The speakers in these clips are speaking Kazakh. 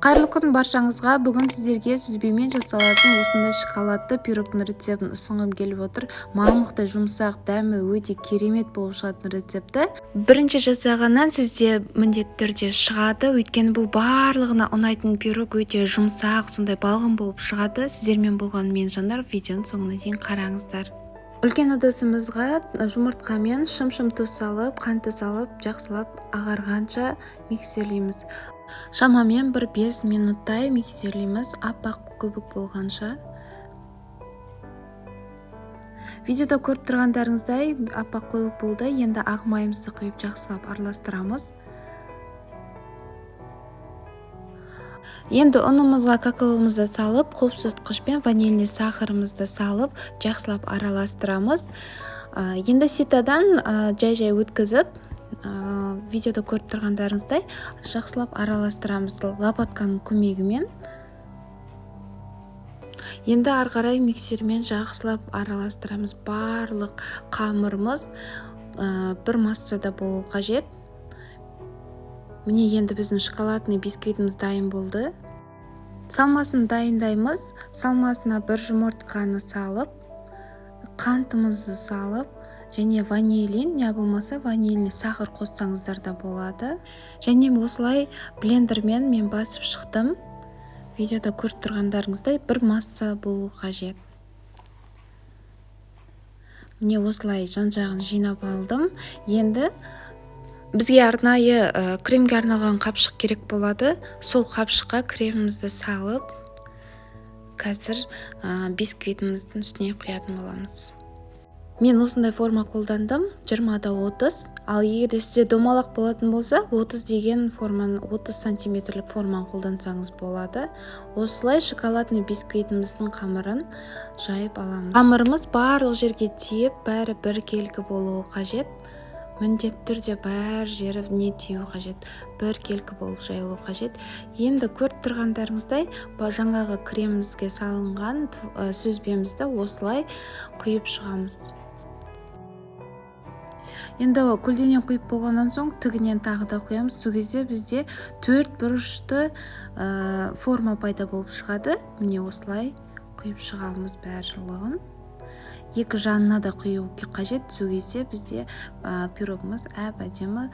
Қайырлы күн баршаңызға. Бүгін сіздерге сүзбемен жасалатын осындай шоколадты пирогтың рецептін ұсынғым келіп отыр. Мамықты жұмсақ, дәмі өте керемет болып шығатын рецепті. Бірінші жасағаннан сізде міндетті түрде шығады, өйткені бұл барлығына ұнайтын пирог өте жұмсақ, сондай балғын болып шығады. Сіздермен болған мен жандар, видеоның соңына дейін қараңыздар. Үлкен ыдысымызға жұмыртқамен шым-шым тұз салып, қанты салып, жақсылап ағарғанша миксерлейміз. Шамамен 5 минуттай миксерлейміз, аппақ көбік болғанша. Видеода көріп тұрғандарыңыздай аппақ көбік болды. Енді ақ майымызды құйып жақсылап араластырамыз. Енді ұнымызға какаомызды салып, қопсытқышпен ванильный сахарымызды салып, жақсылап араластырамыз. Енді ситадан жай-жай өткізіп, видеода көріп тұрғандарыңыздай жақсылап араластырамыз лопатканың көмегімен. Енді ары қарай миксермен жақсылап араластырамыз. Барлық қамырымыз бір массада болу қажет. Міне енді біздің шоколадный бисквитіміз дайын болды. Салмасын дайындаймыз. Салмасына бір жұмыртқаны салып, қантымызды салып, және ванилин, не болмаса ванильный сахар қоссаңыздар да болады. Және осылай блендермен мен басып шықтым. Видеода көріп тұрғандарыңыздай бір масса болу қажет. Міне осылай жан-жағын жинап алдым. Енді бізге арнайы кремге арналған қапшық керек болады. Сол қапшыққа кремімізді салып, қазір бисквитіміздің үстіне құятын боламыз. Мен осындай форма қолдандым, 20-да 30, ал егер сізде домалақ болатын болса, 30 деген форманы, 30 сантиметрлік форманы қолдансаңыз болады. Осылай шоколадный бисквитіміздің қамырын жайып аламыз. Қамырымыз барлық жерге тиіп, бәрі біркелкі болуы қажет. Міндетті түрде бәр жеріне тию қажет, біркелкі болып жайылу қажет. Енді көріп тұрғандарыңыздай, жаңағы кремімізге салынған сүзбемізді осылай құйып шығамыз. Енді көлденең құйып болғаннан соң тігінен тағы да құямыз. Сол кезде бізде 4 бұрышты форма пайда болып шығады. Міне осылай құйып шығамыз барлығын. Екі жанына да құю қажет. Сол кезде бізде пирогымыз әп-әдемі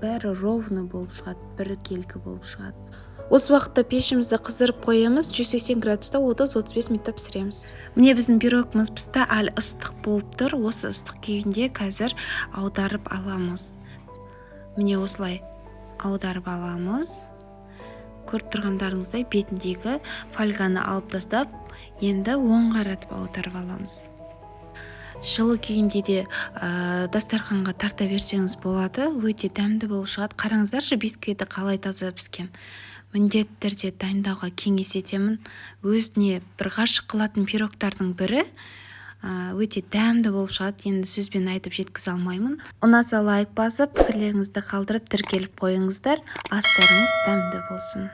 бәрі ровно болып шығады, біркелкі болып шығады. Осы уақытта пешімізді қыздырып қоямыз, 180 градуста 30-35 минутта пісіреміз. Міне біздің пирогымыз пісті, әлі ыстық болып тұр. Осы ыстық күйінде қазір аударып аламыз. Міне осылай аударып аламыз. Көріп тұрғандарыңыздай бетіндегі фольганы алып тастап, енді оң қаратып аударып аламыз. Жылы күйінде де дастарханға тарта берсеңіз болады, өте дәмді болып шығады. Қараңыздаршы бисквиті қалай таза піскен. Міндетті түрде дайындауға кеңес етемін. Өзіне бір ғашық қылатын пирогтардың бірі өте дәмді болып шығады. Енді сөзбен айтып жеткізе алмаймын. Ұнаса лайк басып, пікірлеріңізді қалдырып тіркеліп қойыңыздар. Астарыңыз дәмді болсын.